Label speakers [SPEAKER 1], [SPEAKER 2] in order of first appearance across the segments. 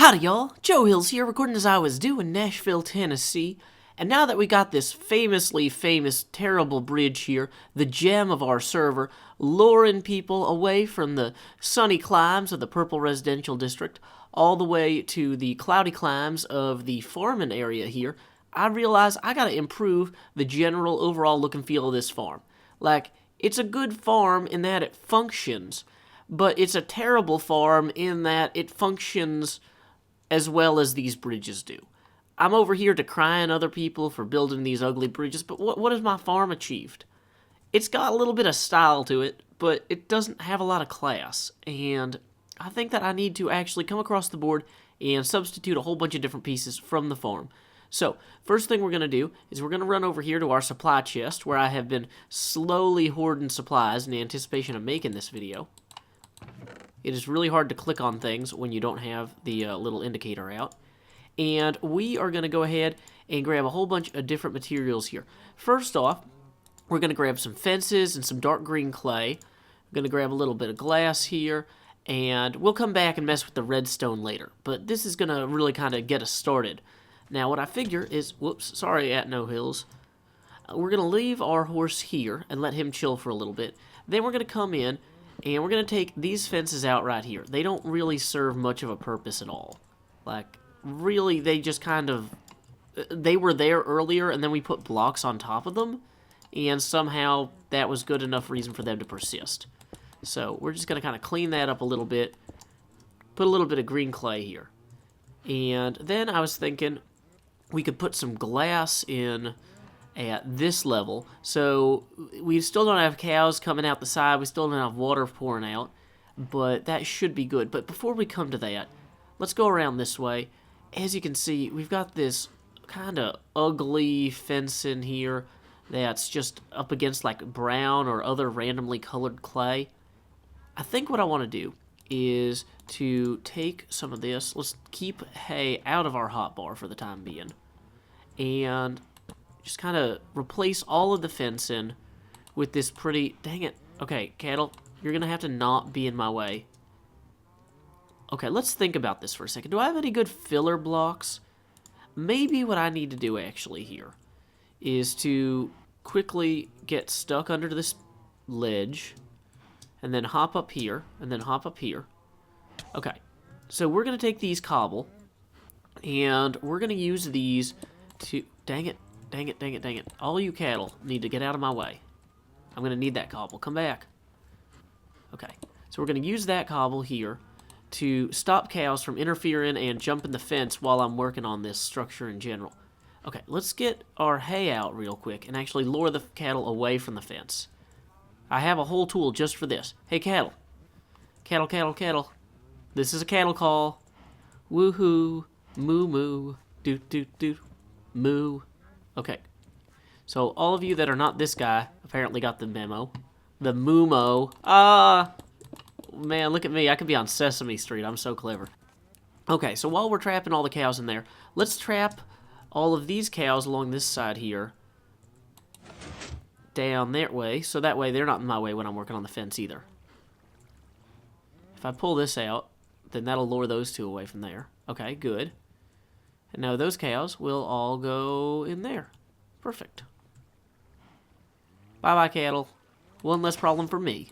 [SPEAKER 1] Howdy y'all, Joe Hills here, recording as I was due in Nashville, Tennessee. And now that we got this famously famous, terrible bridge here, the gem of our server, luring people away from the sunny climes of the Purple Residential District, all the way to the cloudy climes of the farming area here, I realized I gotta improve the general overall look and feel of this farm. Like, it's a good farm in that it functions, but it's a terrible farm in that it functions as well as these bridges do. I'm over here decrying other people for building these ugly bridges, but what has my farm achieved? It's got a little bit of style to it, but it doesn't have a lot of class, and I think that I need to actually come across the board and substitute a whole bunch of different pieces from the farm. So, first thing we're going to do is we're going to run over here to our supply chest, where I have been slowly hoarding supplies in anticipation of making this video. It is really hard to click on things when you don't have the little indicator out. And we are going to go ahead and grab a whole bunch of different materials here. First off, we're going to grab some fences and some dark green clay. We're going to grab a little bit of glass here, and we'll come back and mess with the redstone later. But this is going to really kind of get us started. Now, what I figure is, whoops, sorry, at No Hills. We're going to leave our horse here and let him chill for a little bit. Then we're going to come in, and we're going to take these fences out right here. They don't really serve much of a purpose at all. Like, really, they just kind of... They were there earlier, and then we put blocks on top of them, and somehow that was good enough reason for them to persist. So, we're just going to kind of clean that up a little bit. Put a little bit of green clay here. And then I was thinking we could put some glass in at this level. So we still don't have cows coming out the side. We still don't have water pouring out. But that should be good. But before we come to that, let's go around this way. As you can see, we've got this kind of ugly fence in here that's just up against like brown or other randomly colored clay. I think what I want to do is to take some of this. Let's keep hay out of our hotbar for the time being. And just kind of replace all of the fencing with this pretty... Dang it. Okay, cattle, you're going to have to not be in my way. Okay, let's think about this for a second. Do I have any good filler blocks? Maybe what I need to do actually here is to quickly get stuck under this ledge and then hop up here and then hop up here. Okay, so we're going to take these cobble and we're going to use these to... Dang it. Dang it, dang it, dang it. All you cattle need to get out of my way. I'm going to need that cobble. Come back. Okay. So we're going to use that cobble here to stop cows from interfering and jumping the fence while I'm working on this structure in general. Okay, let's get our hay out real quick and actually lure the cattle away from the fence. I have a whole tool just for this. Hey, cattle. Cattle, cattle, cattle. This is a cattle call. Woohoo. Moo, moo. Doot, doot, doot. Moo. Okay, so all of you that are not this guy apparently got the memo. The Moomo. Man, look at me. I could be on Sesame Street. I'm so clever. Okay, so while we're trapping all the cows in there, let's trap all of these cows along this side here down that way, so that way they're not in my way when I'm working on the fence either. If I pull this out, then that'll lure those two away from there. Okay, good. And now those cows will all go in there. Perfect. Bye-bye, cattle. One less problem for me.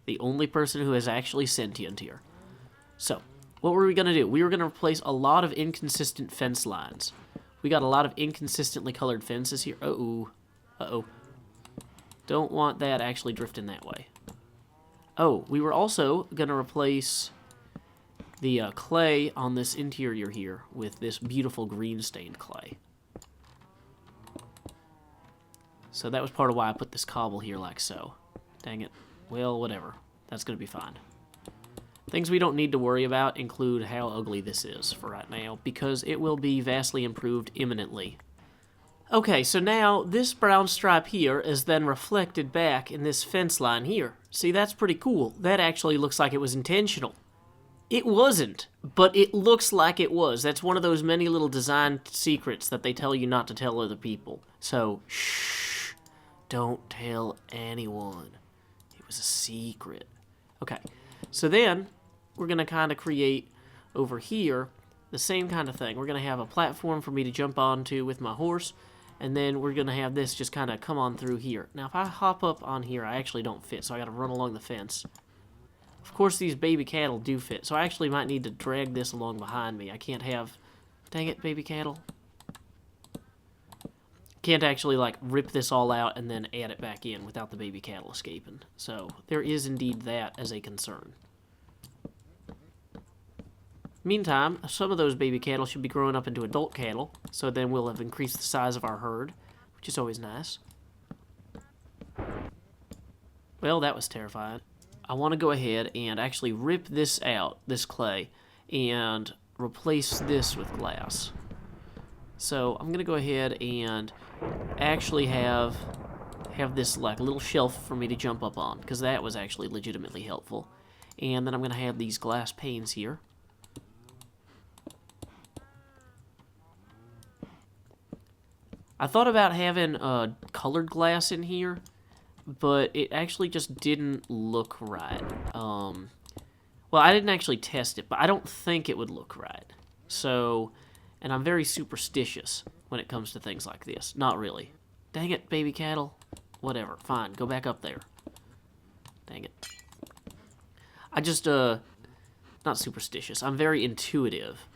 [SPEAKER 1] The only person who is actually sentient here. So, what were we going to do? We were going to replace a lot of inconsistent fence lines. We got a lot of inconsistently colored fences here. Uh-oh. Uh-oh. Don't want that actually drifting that way. Oh, we were also going to replace the clay on this interior here with this beautiful green stained clay. So that was part of why I put this cobble here like so. Dang it. Well, whatever. That's going to be fine. Things we don't need to worry about include how ugly this is for right now, because it will be vastly improved imminently. Okay, so now this brown stripe here is then reflected back in this fence line here. See, that's pretty cool. That actually looks like it was intentional. It wasn't, but it looks like it was. That's one of those many little design secrets that they tell you not to tell other people. So, shh, don't tell anyone. It was a secret. Okay, so then we're going to kind of create over here the same kind of thing. We're going to have a platform for me to jump onto with my horse, and then we're going to have this just kind of come on through here. Now, if I hop up on here, I actually don't fit, so I got to run along the fence. Of course, these baby cattle do fit, so I actually might need to drag this along behind me. I can't have... Dang it, baby cattle. Can't actually, like, rip this all out and then add it back in without the baby cattle escaping. So, there is indeed that as a concern. Meantime, some of those baby cattle should be growing up into adult cattle, so then we'll have increased the size of our herd, which is always nice. Well, that was terrifying. I want to go ahead and actually rip this out, this clay, and replace this with glass. So I'm going to go ahead and actually have this like little shelf for me to jump up on, because that was actually legitimately helpful. And then I'm going to have these glass panes here. I thought about having colored glass in here, but it actually just didn't look right. Well, I didn't actually test it, but I don't think it would look right. So, and I'm very superstitious when it comes to things like this. Not really. Dang it, baby cattle. Whatever, fine, go back up there. Dang it. I just, not superstitious. I'm very intuitive.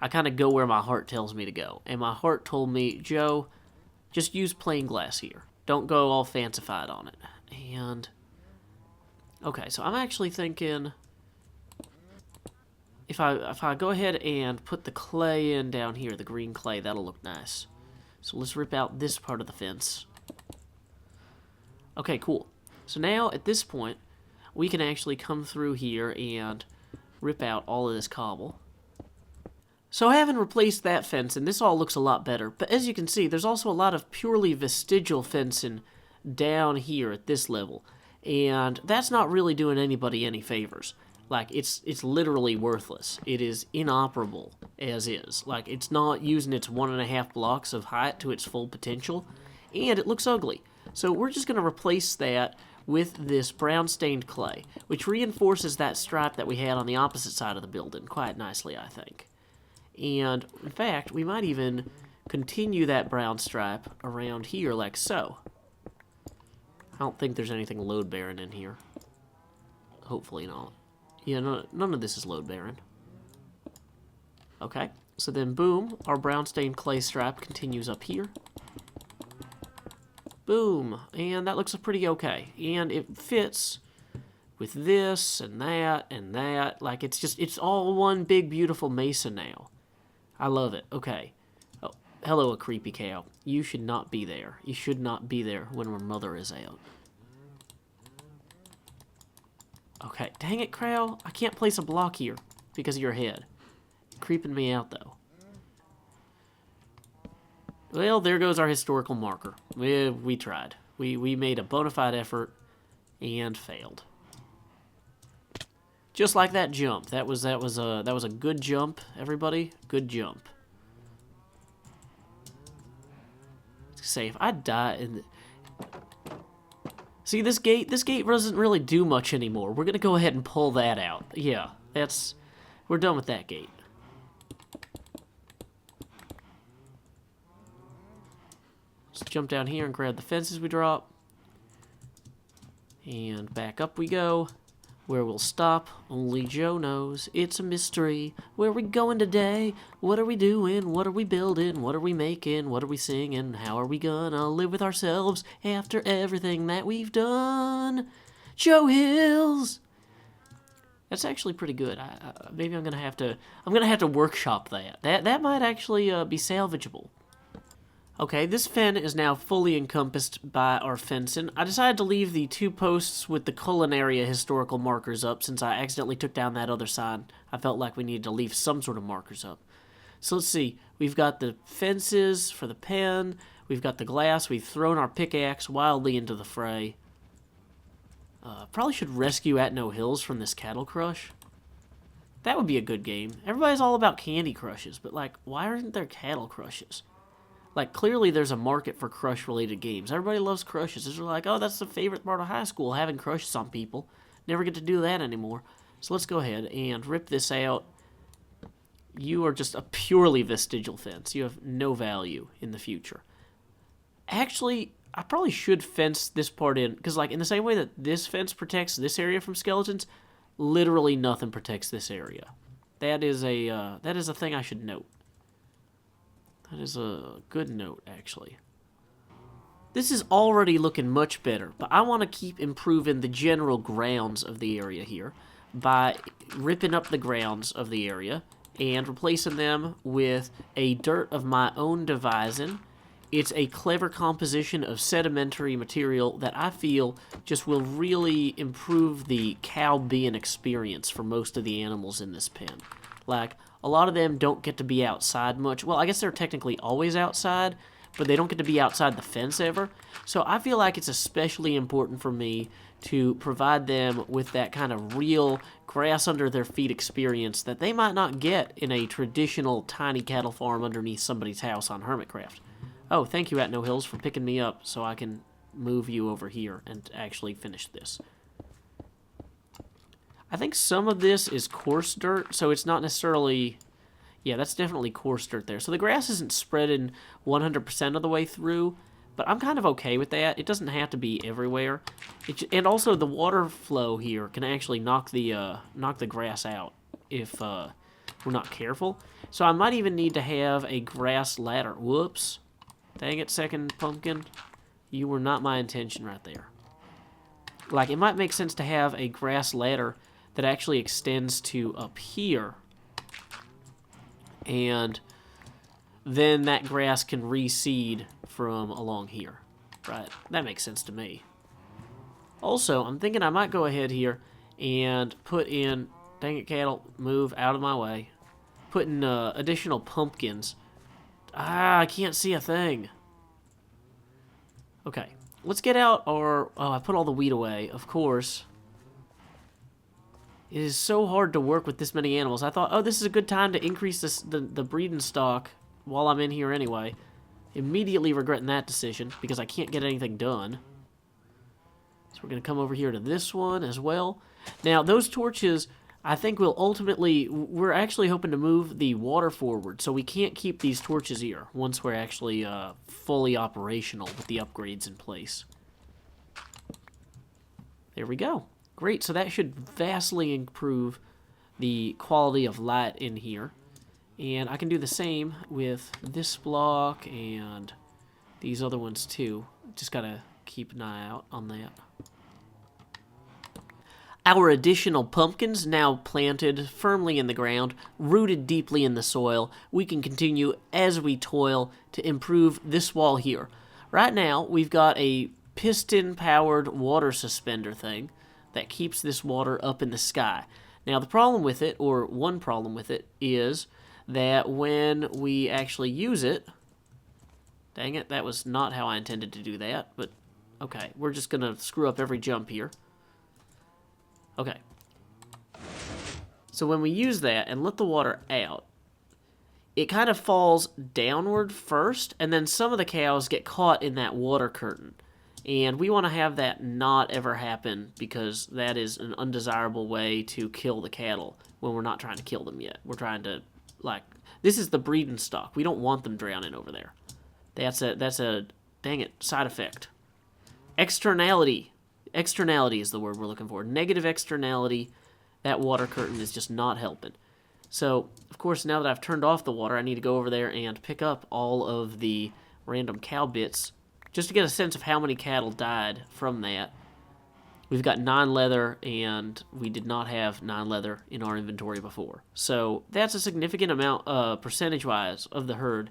[SPEAKER 1] I kind of go where my heart tells me to go. And my heart told me, Joe, just use plain glass here. Don't go all fancified on it. And, okay, so I'm actually thinking, if I go ahead and put the clay in down here, the green clay, that'll look nice. So let's rip out this part of the fence. Okay, cool. So now, at this point, we can actually come through here and rip out all of this cobble. So having replaced that fencing, this all looks a lot better. But as you can see, there's also a lot of purely vestigial fencing down here at this level. And that's not really doing anybody any favors. Like, it's literally worthless. It is inoperable as is. Like, it's not using its 1.5 blocks of height to its full potential. And it looks ugly. So we're just going to replace that with this brown stained clay, which reinforces that stripe that we had on the opposite side of the building quite nicely, I think. And, in fact, we might even continue that brown stripe around here like so. I don't think there's anything load-bearing in here. Hopefully not. Yeah, none of this is load-bearing. Okay, so then boom, our brown stained clay stripe continues up here. Boom, and that looks pretty okay. And it fits with this and that and that. Like, it's all one big beautiful mesa now. I love it. Okay. Oh, hello, a creepy cow. You should not be there. You should not be there when our mother is out. Okay. Dang it, Crow. I can't place a block here because of your head. You're creeping me out, though. Well, there goes our historical marker. We tried. We made a bona fide effort and failed. Just like that jump. That was a good jump, everybody. Good jump. Say if I die in See, this gate doesn't really do much anymore. We're gonna go ahead and pull that out. Yeah, we're done with that gate. Let's jump down here and grab the fences we drop. And back up we go. Where we'll stop, only Joe knows. It's a mystery. Where are we going today? What are we doing? What are we building? What are we making? What are we singing? How are we gonna live with ourselves after everything that we've done? Joe Hills! That's actually pretty good. Maybe I'm gonna have to workshop that. That might actually be salvageable. Okay, this fen is now fully encompassed by our fencing. I decided to leave the 2 posts with the culinary historical markers up since I accidentally took down that other sign. I felt like we needed to leave some sort of markers up. So let's see. We've got the fences for the pen. We've got the glass. We've thrown our pickaxe wildly into the fray. Probably should rescue At No Hills from this cattle crush. That would be a good game. Everybody's all about candy crushes, but like, why aren't there cattle crushes? Like, clearly there's a market for crush-related games. Everybody loves crushes. They're like, oh, that's the favorite part of high school, having crushes on people. Never get to do that anymore. So let's go ahead and rip this out. You are just a purely vestigial fence. You have no value in the future. Actually, I probably should fence this part in, because like in the same way that this fence protects this area from skeletons, literally nothing protects this area. That is a thing I should note. That is a good note, actually. This is already looking much better, but I want to keep improving the general grounds of the area here by ripping up the grounds of the area and replacing them with a dirt of my own devising. It's a clever composition of sedimentary material that I feel just will really improve the cow being experience for most of the animals in this pen. Like, a lot of them don't get to be outside much. Well, I guess they're technically always outside, but they don't get to be outside the fence ever. So I feel like it's especially important for me to provide them with that kind of real grass under their feet experience that they might not get in a traditional tiny cattle farm underneath somebody's house on Hermitcraft. Oh, thank you, At No Hills, for picking me up so I can move you over here and actually finish this. I think some of this is coarse dirt, so it's not necessarily... Yeah, that's definitely coarse dirt there. So the grass isn't spreading 100% of the way through, but I'm kind of okay with that. It doesn't have to be everywhere. And also, the water flow here can actually knock the grass out if we're not careful. So I might even need to have a grass ladder. Whoops. Dang it, second pumpkin. You were not my intention right there. Like, it might make sense to have a grass ladder that actually extends to up here. And then that grass can reseed from along here. Right? That makes sense to me. Also, I'm thinking I might go ahead here and put in... Dang it, cattle. Move out of my way. Put in additional pumpkins. Ah, I can't see a thing. Okay. Let's get out our... Oh, I put all the wheat away, of course. It is so hard to work with this many animals. I thought, oh, this is a good time to increase the breeding stock while I'm in here anyway. Immediately regretting that decision because I can't get anything done. So we're going to come over here to this one as well. Now, those torches, I think will ultimately... We're actually hoping to move the water forward, so we can't keep these torches here once we're actually fully operational with the upgrades in place. There we go. Great, so that should vastly improve the quality of light in here. And I can do the same with this block and these other ones too. Just gotta keep an eye out on that. Our additional pumpkins now planted firmly in the ground, rooted deeply in the soil. We can continue as we toil to improve this wall here. Right now, we've got a piston-powered water suspender thing that keeps this water up in the sky. Now, the problem with it, or one problem with it, is that when we actually use it... Dang it, that was not how I intended to do that, but okay, we're just going to screw up every jump here. Okay. So when we use that and let the water out, it kind of falls downward first, and then some of the cows get caught in that water curtain. And we want to have that not ever happen because that is an undesirable way to kill the cattle when we're not trying to kill them yet. We're trying to, like, this is the breeding stock. We don't want them drowning over there. That's a, dang it, side effect. Externality. Externality is the word we're looking for. Negative externality. That water curtain is just not helping. So, of course, now that I've turned off the water, I need to go over there and pick up all of the random cow bits just to get a sense of how many cattle died from that. We've got 9 leather, and we did not have 9 leather in our inventory before. So that's a significant amount, percentage-wise, of the herd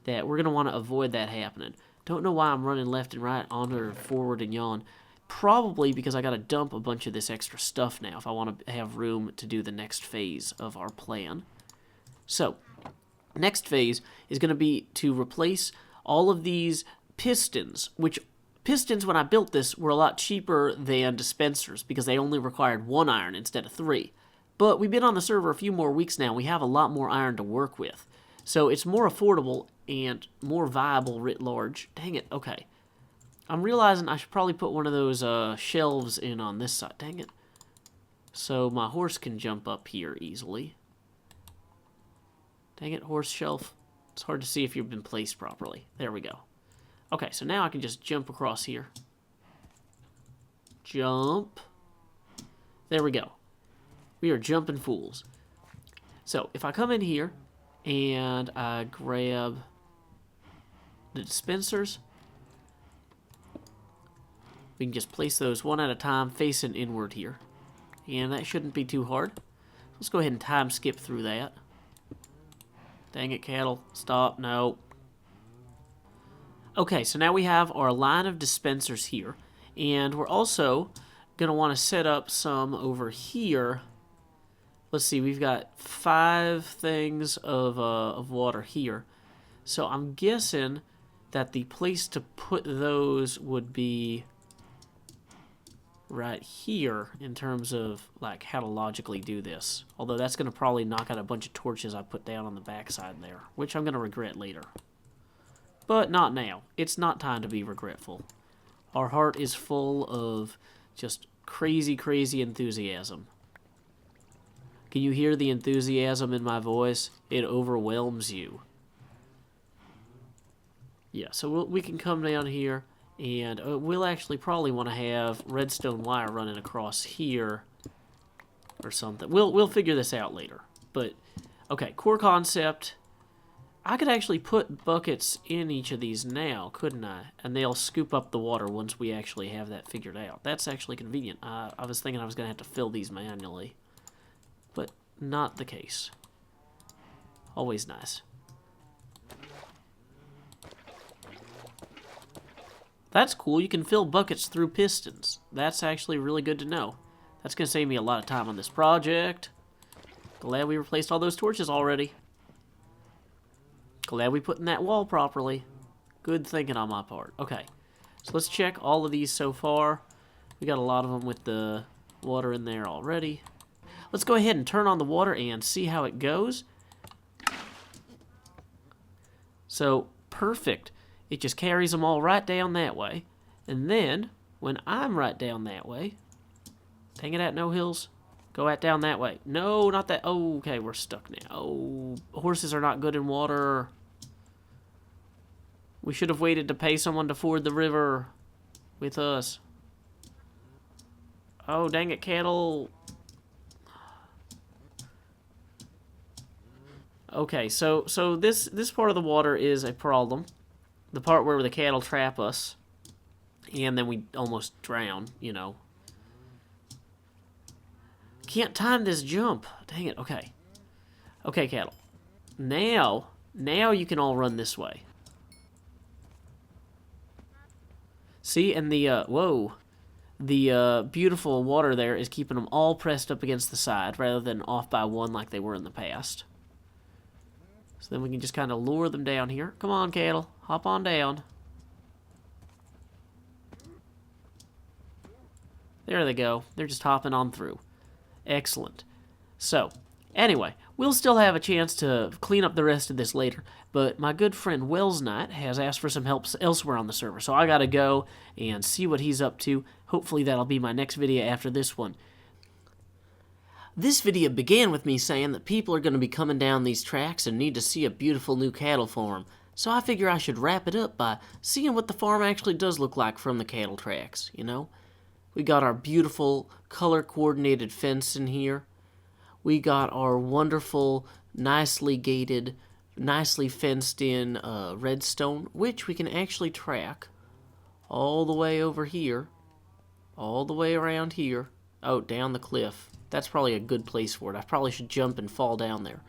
[SPEAKER 1] that we're going to want to avoid that happening. Don't know why I'm running left and right, onward, forward, and yawn. Probably because I got to dump a bunch of this extra stuff now if I want to have room to do the next phase of our plan. So, next phase is going to be to replace all of these pistons, which pistons, when I built this, were a lot cheaper than dispensers because they only required 1 iron instead of 3. But we've been on the server a few more weeks now. We have a lot more iron to work with. So it's more affordable and more viable writ large. Dang it, okay. I'm realizing I should probably put one of those shelves in on this side. Dang it. So my horse can jump up here easily. Dang it, horse shelf. It's hard to see if you've been placed properly. There we go. Okay, so now I can just jump across here. Jump. There we go. We are jumping fools. So, if I come in here and I grab the dispensers, we can just place those one at a time facing inward here. And that shouldn't be too hard. Let's go ahead and time skip through that. Dang it, cattle. Stop. No. Okay, so now we have our line of dispensers here. And we're also going to want to set up some over here. Let's see, we've got 5 things of water here. So I'm guessing that the place to put those would be right here in terms of like how to logically do this. Although that's going to probably knock out a bunch of torches I put down on the backside there, which I'm going to regret later. But not now. It's not time to be regretful. Our heart is full of just crazy, crazy enthusiasm. Can you hear the enthusiasm in my voice? It overwhelms you. Yeah, so we can come down here, and we'll actually probably want to have redstone wire running across here or something. We'll figure this out later. But, okay, core concept. I could actually put buckets in each of these now, couldn't I? And they'll scoop up the water once we actually have that figured out. That's actually convenient. I was thinking I was going to have to fill these manually. But not the case. Always nice. That's cool. You can fill buckets through pistons. That's actually really good to know. That's going to save me a lot of time on this project. Glad we replaced all those torches already. Glad we put in that wall properly. Good thinking on my part. Okay, so let's check all of these so far. We got a lot of them with the water in there already. Let's go ahead and turn on the water and see how it goes. So, perfect. It just carries them all right down that way. And then, when I'm right down that way... Dang it at No Hills. Go at down that way. No, not that. Oh, okay, we're stuck now. Oh, horses are not good in water. We should have waited to pay someone to ford the river with us. Oh, dang it, cattle. Okay, so this part of the water is a problem. The part where the cattle trap us. And then we almost drown, you know. Can't time this jump. Dang it, okay. Okay, cattle. Now you can all run this way. See, and the, whoa. The beautiful water there is keeping them all pressed up against the side rather than off by one like they were in the past. So then we can just kind of lure them down here. Come on, cattle. Hop on down. There they go. They're just hopping on through. Excellent. So, anyway, we'll still have a chance to clean up the rest of this later, but my good friend Wells Knight has asked for some help elsewhere on the server, so I gotta go and see what he's up to. Hopefully that'll be my next video after this one. This video began with me saying that people are going to be coming down these tracks and need to see a beautiful new cattle farm, so I figure I should wrap it up by seeing what the farm actually does look like from the cattle tracks, you know? We got our beautiful color-coordinated fence in here. We got our wonderful, nicely gated, nicely fenced-in redstone, which we can actually track all the way over here, all the way around here. Oh, down the cliff. That's probably a good place for it. I probably should jump and fall down there.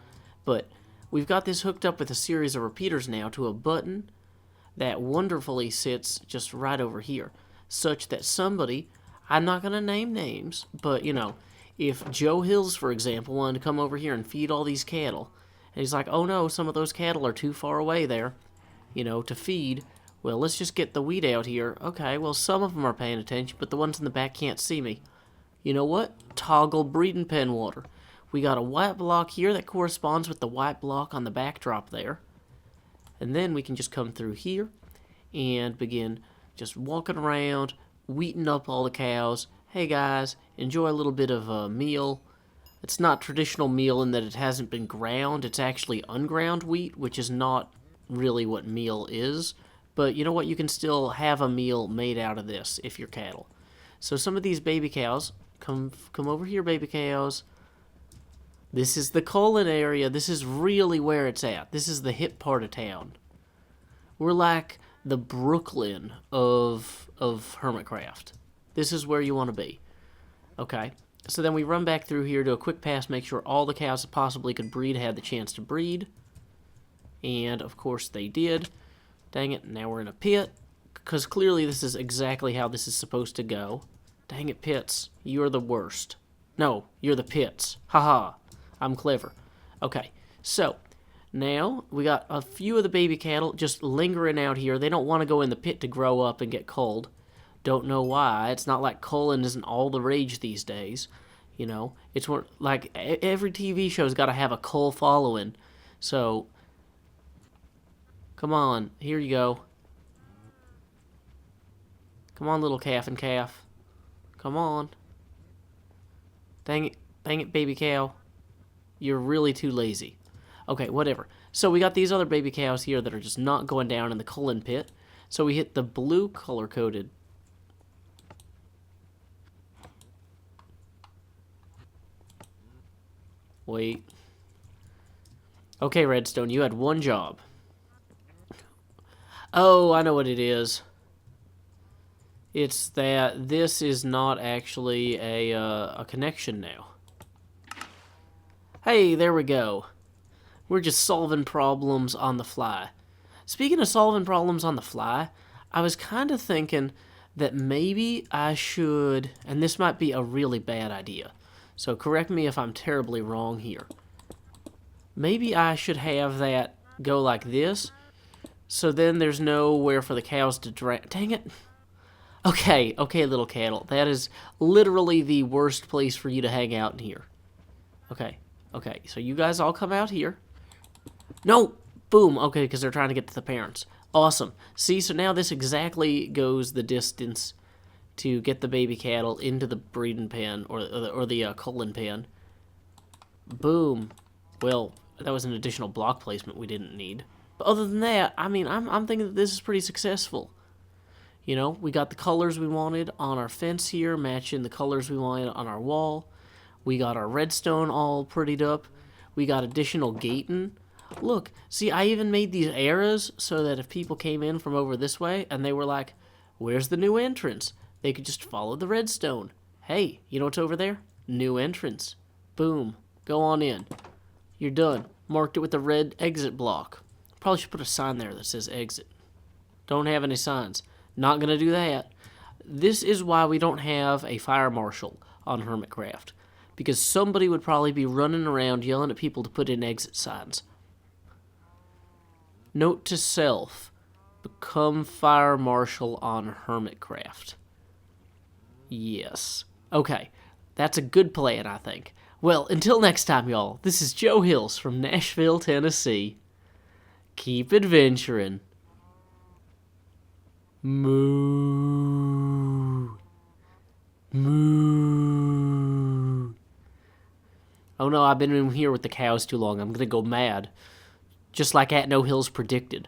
[SPEAKER 1] But we've got this hooked up with a series of repeaters now to a button that wonderfully sits just right over here, such that somebody... I'm not going to name names, but, you know, if Joe Hills, for example, wanted to come over here and feed all these cattle, and he's like, oh no, some of those cattle are too far away there, you know, to feed, well, let's just get the wheat out here. Okay, well, some of them are paying attention, but the ones in the back can't see me. You know what? Toggle breeding pen water. We got a white block here that corresponds with the white block on the backdrop there. And then we can just come through here and begin just walking around, wheating up all the cows. Hey guys, enjoy a little bit of a meal. It's not traditional meal in that it hasn't been ground. It's actually unground wheat, which is not really what meal is. But you know what? You can still have a meal made out of this if you're cattle. So some of these baby cows, come over here, baby cows. This is the colon area. This is really where it's at. This is the hip part of town. We're like the Brooklyn of Hermitcraft. This is where you want to be. Okay. So then we run back through here, do a quick pass, make sure all the cows that possibly could breed had the chance to breed. And, of course, they did. Dang it, now we're in a pit. Because clearly this is exactly how this is supposed to go. Dang it, pits. You're the worst. No, you're the pits. Haha. I'm clever. Okay, so now we got a few of the baby cattle just lingering out here. They don't want to go in the pit to grow up and get cold. Don't know why. It's not like colon isn't all the rage these days. You know, it's like every TV show's got to have a coal following. So, come on, here you go. Come on, little calf and calf. Come on. Dang it, baby cow. You're really too lazy. Okay, whatever. So we got these other baby cows here that are just not going down in the colon pit. So we hit the blue color-coded. Wait. Okay, Redstone, you had one job. Oh, I know what it is. It's that this is not actually a connection now. Hey, there we go. We're just solving problems on the fly. Speaking of solving problems on the fly, I was kind of thinking that maybe I should, and this might be a really bad idea, so correct me if I'm terribly wrong here. Maybe I should have that go like this, so then there's nowhere for the cows to drink. Dang it. Okay, little cattle. That is literally the worst place for you to hang out in here. Okay, so you guys all come out here. No! Boom! Okay, because they're trying to get to the parents. Awesome. See, so now this exactly goes the distance to get the baby cattle into the breeding pen, or the colon pen. Boom. Well, that was an additional block placement we didn't need. But other than that, I mean, I'm thinking that this is pretty successful. You know, we got the colors we wanted on our fence here, matching the colors we wanted on our wall. We got our redstone all prettied up. We got additional gating. Look, see, I even made these arrows so that if people came in from over this way and they were like, where's the new entrance? They could just follow the redstone. Hey, you know what's over there? New entrance. Boom. Go on in. You're done. Marked it with a red exit block. Probably should put a sign there that says exit. Don't have any signs. Not gonna do that. This is why we don't have a fire marshal on Hermitcraft. Because somebody would probably be running around yelling at people to put in exit signs. Note to self. Become fire marshal on Hermitcraft. Yes. Okay. That's a good plan, I think. Well, until next time, y'all. This is Joe Hills from Nashville, Tennessee. Keep adventuring. Moo. Moo. Oh no, I've been in here with the cows too long. I'm gonna go mad. Just like At No Hills predicted.